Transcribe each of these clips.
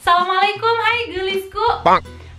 Assalamualaikum, hai gelisku.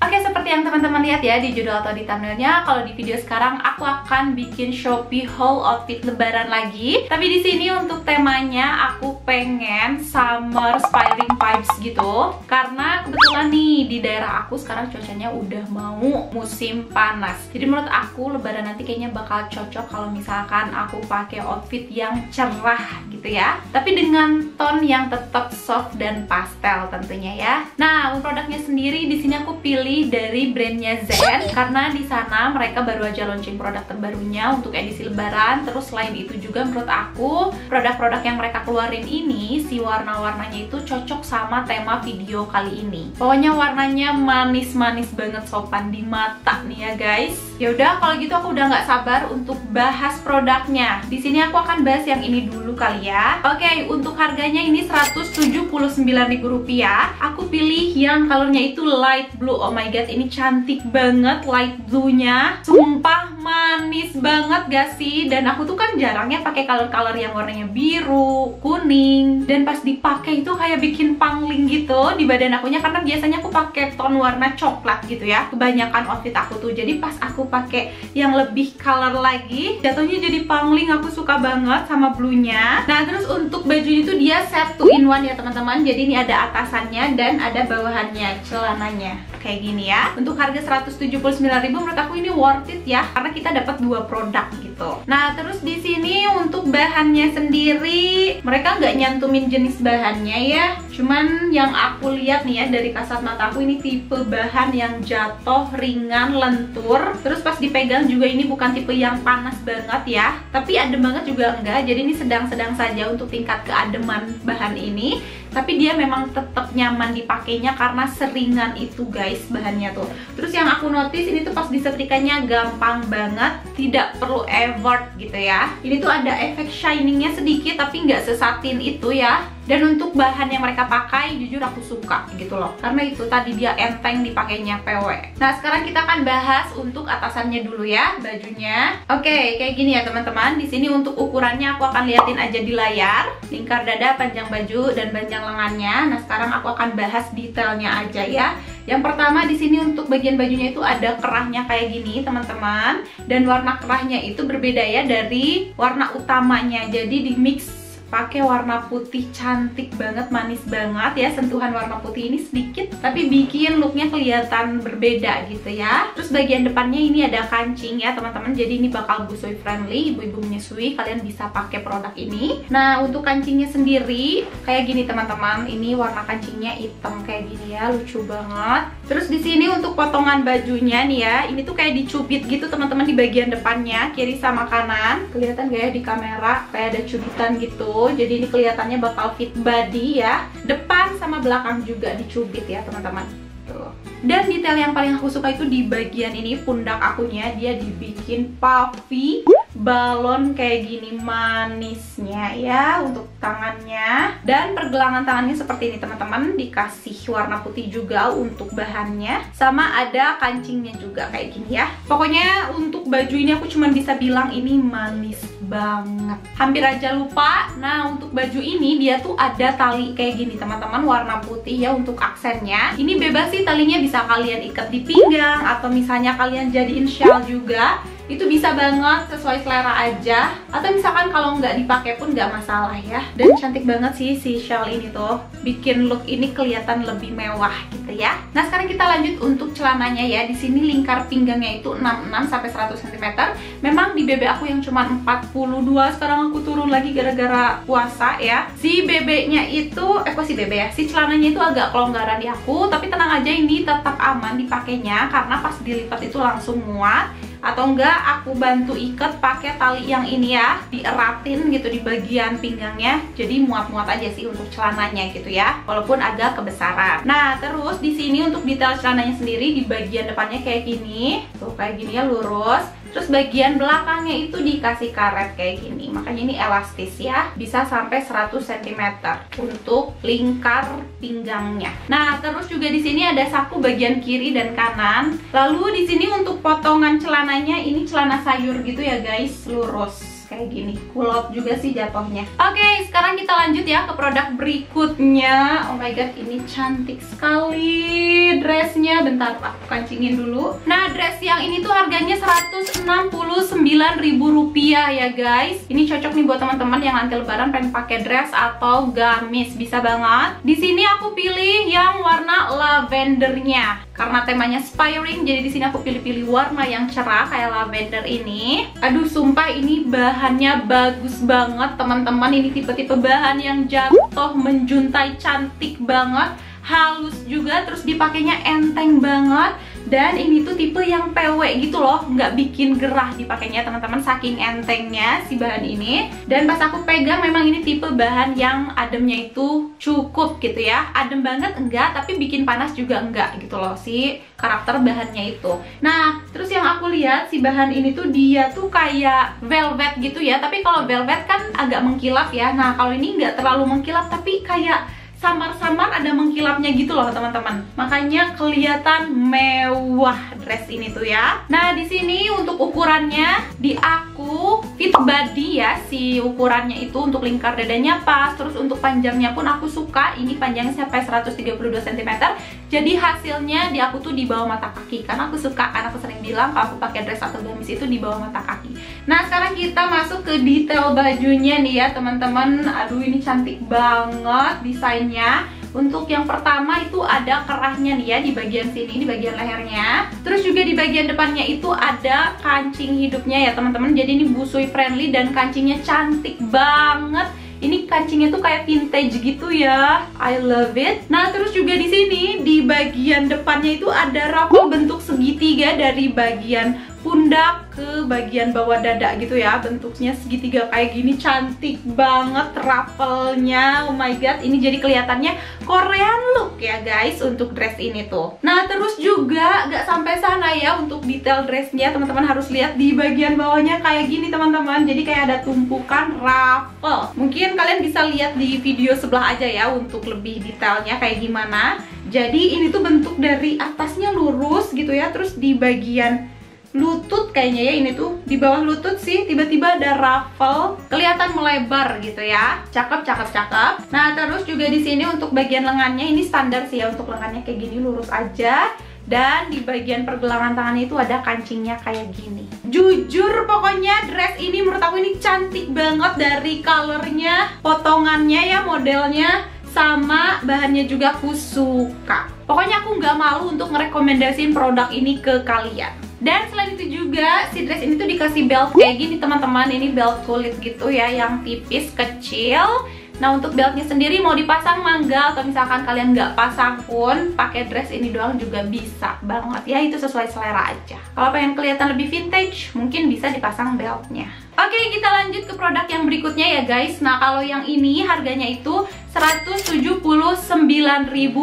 Oke, seperti yang teman-teman lihat ya di judul atau di thumbnailnya, kalau di video sekarang aku akan bikin Shopee haul outfit lebaran lagi. Tapi di sini untuk temanya aku pengen summer styling vibes gitu. Karena kebetulan nih di daerah aku sekarang cuacanya udah mau musim panas. Jadi menurut aku lebaran nanti kayaknya bakal cocok kalau misalkan aku pakai outfit yang cerah gitu ya. Tapi dengan tone yang tetap soft dan pastel tentunya ya. Nah, untuk produknya sendiri di sini aku pilih dari brandnya Zen karena di sana mereka baru aja launching produk terbarunya untuk edisi lebaran. Terus selain itu juga menurut aku produk-produk yang mereka keluarin ini si warna-warnanya itu cocok sama tema video kali ini. Pokoknya warnanya manis-manis banget, sopan di mata nih ya guys. Ya udah kalau gitu aku udah nggak sabar untuk bahas produknya. Di sini aku akan bahas yang ini dulu kali ya. Oke, untuk harganya ini Rp179.000. Aku pilih yang colornya itu light blue. Oh my god, ini cantik banget light blue-nya. Sumpah manis banget gak sih? Dan aku tuh kan jarangnya pakai color-color yang warnanya biru, kuning, dan pas dipakai itu kayak bikin pangling gitu di badan akunya karena biasanya aku pakai tone warna coklat gitu ya. Kebanyakan outfit aku tuh. Jadi pas aku pakai yang lebih color lagi, jatuhnya jadi pangling. Aku suka banget sama blue-nya. Nah, terus untuk bajunya itu dia set 2 in 1 ya teman-teman. Jadi ini ada atasannya dan ada bawahannya, celananya. Kayak gini ya. Untuk harga Rp179.000 menurut aku ini worth it ya karena kita dapat 2 produk gitu. Nah, terus di sini untuk bahannya sendiri mereka nggak nyantumin jenis bahannya ya. Cuman yang aku lihat nih ya dari kasat mataku ini tipe bahan yang jatuh, ringan, lentur. Terus pas dipegang juga ini bukan tipe yang panas banget ya. Tapi adem banget juga enggak. Jadi ini sedang-sedang saja untuk tingkat keademan bahan ini. Tapi dia memang tetap nyaman dipakainya karena seringan itu guys bahannya tuh. Terus yang aku notice ini tuh pas disetrikanya gampang banget, tidak perlu effort gitu ya. Ini tuh ada efek shiningnya sedikit tapi nggak sesatin itu ya. Dan untuk bahan yang mereka pakai jujur aku suka gitu loh. Karena itu tadi dia enteng dipakainya PW. Nah, sekarang kita akan bahas untuk atasannya dulu ya, bajunya. Oke, kayak gini ya teman-teman. Di sini untuk ukurannya aku akan liatin aja di layar. Lingkar dada, panjang baju dan panjang lengannya. Nah, sekarang aku akan bahas detailnya aja ya. Yang pertama di sini untuk bagian bajunya itu ada kerahnya kayak gini teman-teman. Dan warna kerahnya itu berbeda ya dari warna utamanya. Jadi di mix pakai warna putih, cantik banget, manis banget ya. Sentuhan warna putih ini sedikit tapi bikin looknya kelihatan berbeda gitu ya. Terus bagian depannya ini ada kancing ya teman-teman. Jadi ini bakal busui friendly, ibu-ibu menyusui kalian bisa pakai produk ini. Nah, untuk kancingnya sendiri kayak gini teman-teman. Ini warna kancingnya hitam kayak gini ya, lucu banget. Terus di sini untuk potongan bajunya nih ya, ini tuh kayak dicubit gitu teman-teman di bagian depannya, kiri sama kanan. Kelihatan gak ya di kamera kayak ada cubitan gitu. Jadi ini kelihatannya bakal fit body ya. Depan sama belakang juga dicubit ya teman-teman. Tuh. Dan detail yang paling aku suka itu di bagian ini pundak akunya dia dibikin puffy balon kayak gini manisnya ya untuk tangannya. Dan pergelangan tangannya seperti ini teman-teman, dikasih warna putih juga untuk bahannya. Sama ada kancingnya juga kayak gini ya. Pokoknya untuk baju ini aku cuma bisa bilang ini manis banget. Hampir aja lupa. Nah, untuk baju ini dia tuh ada tali kayak gini teman-teman, warna putih ya untuk aksennya. Ini bebas sih talinya, bisa kalian ikat di pinggang atau misalnya kalian jadiin shawl juga. Itu bisa banget, sesuai selera aja. Atau misalkan kalau nggak dipakai pun nggak masalah ya. Dan cantik banget sih si shawl ini tuh, bikin look ini kelihatan lebih mewah gitu ya. Nah, sekarang kita lanjut untuk celananya ya. Di sini lingkar pinggangnya itu 66 sampai 100 cm. Memang di BB aku yang cuma 42, sekarang aku turun lagi gara-gara puasa ya. Si BB-nya itu kok si BB ya? Si celananya itu agak kelonggaran di aku, tapi tenang aja ini tetap aman dipakainya karena pas dilipat itu langsung muat. Atau enggak aku bantu ikat pakai tali yang ini ya, dieratin gitu di bagian pinggangnya. Jadi muat-muat aja sih untuk celananya gitu ya, walaupun agak kebesaran. Nah, terus di sini untuk detail celananya sendiri di bagian depannya kayak gini. Tuh kayak gini ya, lurus. Terus bagian belakangnya itu dikasih karet kayak gini. Makanya ini elastis ya. Bisa sampai 100 cm untuk lingkar pinggangnya. Nah, terus juga di sini ada saku bagian kiri dan kanan. Lalu di sini untuk potongan celananya ini celana sayur gitu ya guys, lurus. kayak gini. Kulot juga sih jatuhnya. Oke, sekarang kita lanjut ya ke produk berikutnya. Oh my god, ini cantik sekali dressnya. Bentar, aku kancingin dulu. Nah, dress yang ini tuh harganya Rp169.000 ya guys. Ini cocok nih buat teman-teman yang nanti lebaran pengen pakai dress atau gamis, bisa banget. Di sini aku pilih yang warna lavendernya karena temanya inspiring, jadi di sini aku pilih-pilih warna yang cerah kayak lavender ini. Aduh, sumpah ini bahannya bagus banget teman-teman. Ini tipe-tipe bahan yang jatuh menjuntai, cantik banget, halus juga, terus dipakainya enteng banget. Dan ini tuh tipe yang PW gitu loh, nggak bikin gerah dipakainya teman-teman, saking entengnya si bahan ini. Dan pas aku pegang memang ini tipe bahan yang ademnya itu cukup gitu ya. Adem banget enggak, tapi bikin panas juga enggak gitu loh si karakter bahannya itu. Nah, terus yang aku lihat si bahan ini tuh dia tuh kayak velvet gitu ya. Tapi kalau velvet kan agak mengkilap ya. Nah, kalau ini nggak terlalu mengkilap tapi kayak samar-samar ada mengkilapnya gitu loh teman-teman. Makanya kelihatan mewah dress ini tuh ya. Nah, di sini untuk ukurannya di aku fit body ya, si ukurannya itu untuk lingkar dadanya pas, terus untuk panjangnya pun aku suka. Ini panjangnya sampai 132 cm. Jadi hasilnya di aku tuh di bawah mata kaki. Karena aku suka, karena aku sering bilang kalau aku pakai dress atau gamis itu di bawah mata kaki. Nah, sekarang kita masuk ke detail bajunya nih ya teman-teman. Aduh, ini cantik banget desainnya. Untuk yang pertama itu ada kerahnya nih ya di bagian sini, di bagian lehernya. Terus juga di bagian depannya itu ada kancing hidupnya ya teman-teman. Jadi ini busui friendly dan kancingnya cantik banget. Ini kancingnya tuh kayak vintage gitu ya. I love it. Nah, terus juga di sini di bagian depannya itu ada ruffle bentuk segitiga dari bagian pundak ke bagian bawah dada gitu ya. Bentuknya segitiga kayak gini, cantik banget ruffle-nya. Oh my god, ini jadi kelihatannya Korean look ya guys untuk dress ini tuh. Nah, terus juga gak sampai sana ya untuk detail dressnya. Teman-teman harus lihat di bagian bawahnya kayak gini teman-teman. Jadi kayak ada tumpukan ruffle. Mungkin kalian bisa lihat di video sebelah aja ya untuk lebih detailnya kayak gimana. Jadi ini tuh bentuk dari atasnya lurus gitu ya. Terus di bagian lutut kayaknya ya, ini tuh di bawah lutut sih tiba-tiba ada ruffle, kelihatan melebar gitu ya. Cakep, cakep, cakep. Nah, terus juga di sini untuk bagian lengannya ini standar sih ya, untuk lengannya kayak gini lurus aja. Dan di bagian pergelangan tangannya itu ada kancingnya kayak gini. Jujur pokoknya dress ini menurut aku ini cantik banget, dari colornya, potongannya ya, modelnya, sama bahannya juga aku suka. Pokoknya aku nggak malu untuk ngerekomendasiin produk ini ke kalian. Dan selain itu juga si dress ini tuh dikasih belt kayak gini teman-teman. Ini belt kulit gitu ya, yang tipis, kecil. Nah, untuk beltnya sendiri mau dipasang mangga atau misalkan kalian nggak pasang pun pakai dress ini doang juga bisa banget ya. Itu sesuai selera aja. Kalau pengen kelihatan lebih vintage mungkin bisa dipasang beltnya. Oke, kita lanjut ke produk yang berikutnya ya guys. Nah, kalau yang ini harganya itu Rp179.000.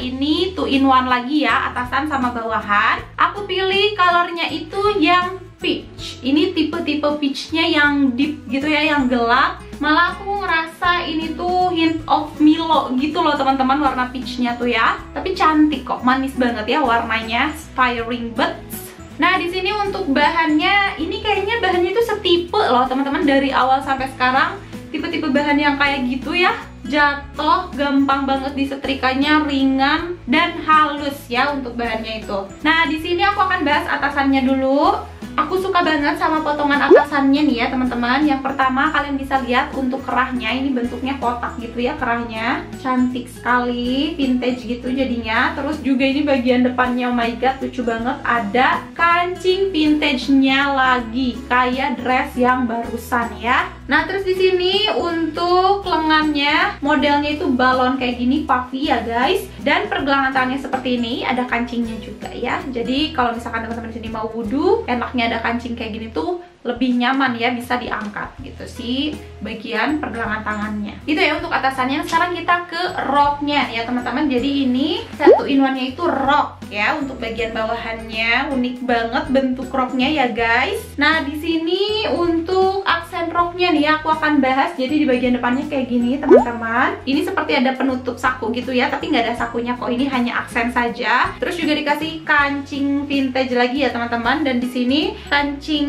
Ini 2 in 1 lagi ya, atasan sama bawahan. Aku pilih colornya itu yang peach. Ini tipe-tipe peachnya yang deep gitu ya, yang gelap. Malah aku ngerasa ini tuh hint of Milo gitu loh teman-teman, warna peachnya tuh ya. Tapi cantik kok, manis banget ya warnanya, inspiring buds. Nah, di sini untuk bahannya, ini kayaknya bahannya itu setipe loh teman-teman dari awal sampai sekarang. Tipe-tipe bahan yang kayak gitu ya, jatuh gampang banget disetrikanya, ringan dan halus ya untuk bahannya itu. Nah, di sini aku akan bahas atasannya dulu. Aku suka banget sama potongan atasannya nih ya teman-teman. Yang pertama kalian bisa lihat untuk kerahnya, ini bentuknya kotak gitu ya kerahnya. Cantik sekali, vintage gitu jadinya. Terus juga ini bagian depannya, oh my god, lucu banget. Ada kancing vintage-nya lagi, kayak dress yang barusan ya. Nah, terus di sini untuk lengannya modelnya itu balon kayak gini, puffy ya guys. Dan pergelangan tangannya seperti ini, ada kancingnya juga ya. Jadi kalau misalkan teman-teman di sini mau wudhu, enaknya ada kancing kayak gini tuh lebih nyaman ya, bisa diangkat gitu sih bagian pergelangan tangannya. Itu ya untuk atasannya. Sekarang kita ke roknya ya teman-teman. Jadi ini 1 in 1-nya itu rok. ya untuk bagian bawahannya. Unik banget bentuk roknya ya guys. Nah di sini untuk aksen roknya nih aku akan bahas. Jadi di bagian depannya kayak gini teman-teman. Ini seperti ada penutup saku gitu ya, tapi nggak ada sakunya kok. Ini hanya aksen saja. Terus juga dikasih kancing vintage lagi ya teman-teman. Dan di sini kancing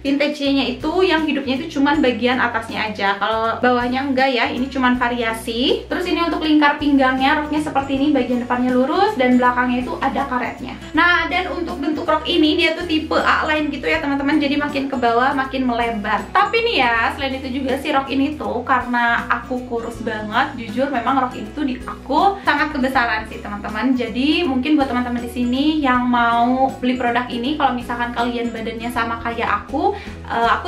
vintage-nya itu yang hidupnya itu cuman bagian atasnya aja. Kalau bawahnya enggak ya, ini cuman variasi. Terus ini untuk lingkar pinggangnya, roknya seperti ini, bagian depannya lurus dan belakangnya itu ada karetnya. Nah, dan untuk bentuk rok ini dia tuh tipe A-line gitu ya teman-teman. Jadi makin ke bawah makin melebar. Tapi nih ya, selain itu juga si rok ini tuh karena aku kurus banget, jujur memang rok ini tuh di aku sangat kebesaran sih teman-teman. Jadi mungkin buat teman-teman di sini yang mau beli produk ini, kalau misalkan kalian badannya sama kayak aku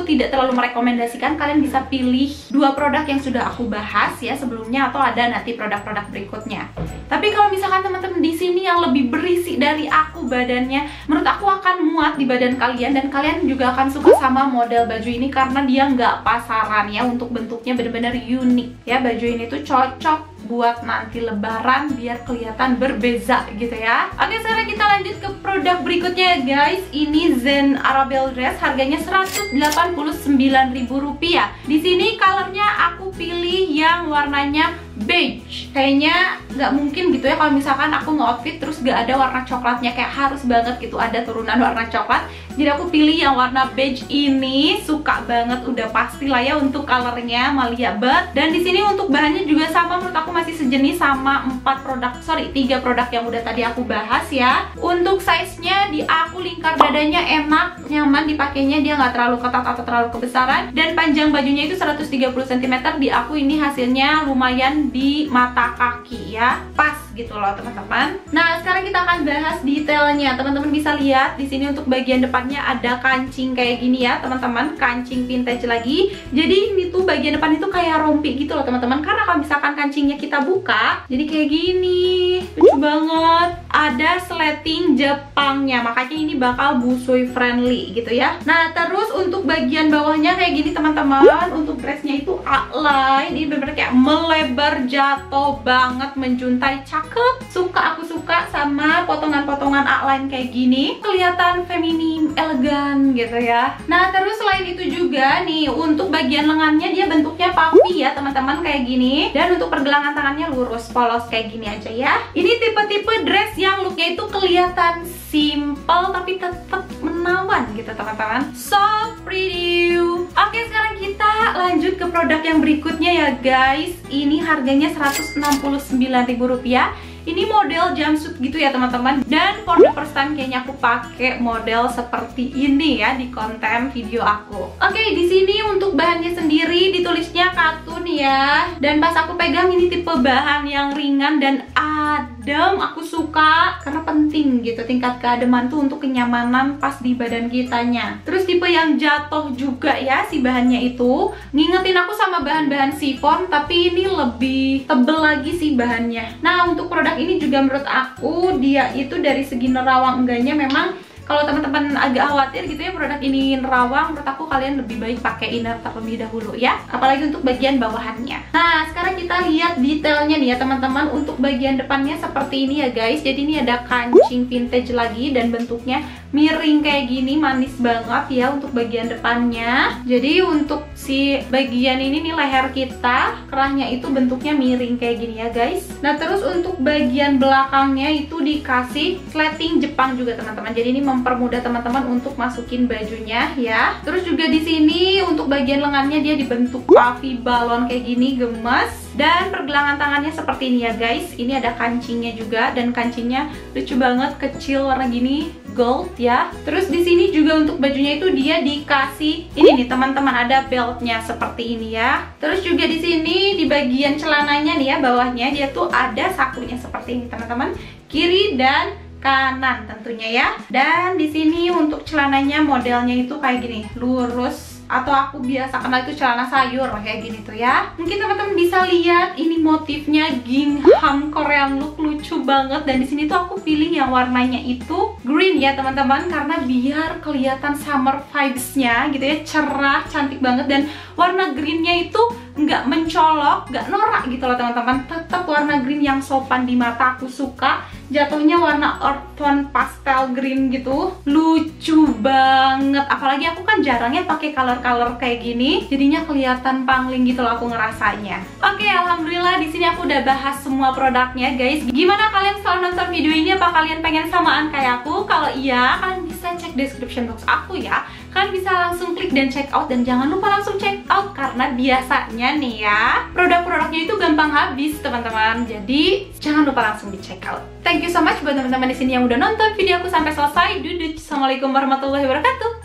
tidak terlalu merekomendasikan. Kalian bisa pilih dua produk yang sudah aku bahas ya sebelumnya, atau ada nanti produk-produk berikutnya. Tapi kalau misalkan teman-teman di sini yang lebih berisi dari aku badannya, menurut aku akan muat di badan kalian, dan kalian juga akan suka sama model baju ini karena dia nggak pasaran ya. Untuk bentuknya benar-benar unik ya. Baju ini tuh cocok buat nanti lebaran biar kelihatan berbeza gitu ya. Oke, sekarang kita lanjut ke produk berikutnya guys. Ini Zen Arabelle dress, harganya Rp189.000. Di sini colornya aku pilih yang warnanya beige. Kayaknya nggak mungkin gitu ya kalau misalkan aku nge-outfit terus nggak ada warna coklatnya, kayak harus banget gitu ada turunan warna coklat. Jadi aku pilih yang warna beige ini, suka banget, udah pasti lah ya untuk colornya, Malia banget. Dan di sini untuk bahannya juga sama, menurut aku masih sejenis sama 3 produk yang udah tadi aku bahas ya. Untuk size-nya di aku lingkar dadanya enak, nyaman dipakainya, dia nggak terlalu ketat atau terlalu kebesaran. Dan panjang bajunya itu 130 cm, di aku ini hasilnya lumayan di mata kaki ya, pas gitu loh teman-teman. Nah sekarang kita akan bahas detailnya. Teman-teman bisa lihat di sini untuk bagian depannya ada kancing kayak gini ya teman-teman, kancing vintage lagi. Jadi ini tuh bagian depan itu kayak rompi gitu loh teman-teman, karena kalau misalkan kancingnya kita buka jadi kayak gini, lucu banget. Ada sleting Jepangnya, makanya ini bakal busui friendly gitu ya. Nah terus untuk bagian bawahnya kayak gini teman-teman. Untuk dressnya itu A-line, ini bener-bener kayak melebar, jatuh banget, menjuntai, cakep. Aku suka sama potongan-potongan A-line kayak gini, kelihatan feminim, elegan gitu ya. Nah terus selain itu juga nih untuk bagian lengannya dia bentuknya puffy ya teman-teman, kayak gini. Dan untuk pergelangan tangannya lurus, polos kayak gini aja ya. Ini tipe-tipe dress yang looknya itu kelihatan simple tapi tetap menawan gitu teman-teman. So pretty. Oke, sekarang kita lanjut ke produk yang berikutnya ya guys. Ini harganya Rp169.000. Ini model jumpsuit gitu ya teman-teman. Dan for the first time kayaknya aku pakai model seperti ini ya di konten video aku. Oke, di sini untuk bahannya sendiri ditulisnya katun ya. Dan pas aku pegang ini tipe bahan yang ringan dan adem. Aku suka karena penting gitu tingkat keademan tuh untuk kenyamanan pas di badan kitanya. Terus tipe yang jatuh juga ya si bahannya itu. Ngingetin aku sama bahan-bahan chiffon, tapi ini lebih tebel lagi sih bahannya. Nah untuk produk ini juga menurut aku dia itu dari segi nerawang enggaknya, memang kalau teman-teman agak khawatir gitu ya produk ini nerawang, menurut aku kalian lebih baik pakai inner terlebih dahulu ya, apalagi untuk bagian bawahannya. Nah sekarang kita lihat detailnya nih ya teman-teman. Untuk bagian depannya seperti ini ya guys. Jadi ini ada kancing vintage lagi dan bentuknya miring kayak gini, manis banget ya untuk bagian depannya. Jadi untuk si bagian ini nih leher kita, kerahnya itu bentuknya miring kayak gini ya guys. Nah terus untuk bagian belakangnya itu dikasih sleting Jepang juga teman-teman. Jadi ini mempermudah teman-teman untuk masukin bajunya ya. Terus juga di sini untuk bagian lengannya dia dibentuk puffy balon kayak gini, gemes. Dan pergelangan tangannya seperti ini ya guys. Ini ada kancingnya juga dan kancingnya lucu banget, kecil warna gini, gold ya. Terus di sini juga untuk bajunya itu dia dikasih ini nih teman-teman, ada beltnya seperti ini ya. Terus juga di sini di bagian celananya nih ya, bawahnya dia tuh ada sakunya seperti ini teman-teman, kiri dan kanan tentunya ya. Dan di sini untuk celananya modelnya itu kayak gini, lurus, atau aku biasa kenal itu celana sayur kayak gini tuh ya. Mungkin teman-teman bisa lihat ini motifnya gingham Korean look, lucu banget. Dan di sini tuh aku pilih yang warnanya itu green ya teman-teman, karena biar kelihatan summer vibes-nya gitu ya, cerah, cantik banget. Dan warna greennya itu nggak mencolok, nggak norak gitu loh teman-teman, tetap warna green yang sopan di mata, aku suka. jatuhnya warna earth tone pastel green gitu. Lucu banget. Apalagi aku kan jarangnya pakai color-color kayak gini. Jadinya kelihatan pangling gitu loh aku ngerasanya. Oke, alhamdulillah di sini aku udah bahas semua produknya, guys. Gimana kalian setelah nonton video ini? Apa kalian pengen samaan kayak aku? Kalau iya, kalian bisa cek description box aku ya. Kalian bisa langsung klik dan check out, dan jangan lupa langsung check out karena biasanya nih ya produk-produknya itu gampang habis teman-teman. Jadi jangan lupa langsung di check out. Thank you so much buat teman-teman di sini yang udah nonton video aku sampai selesai. Assalamualaikum warahmatullahi wabarakatuh.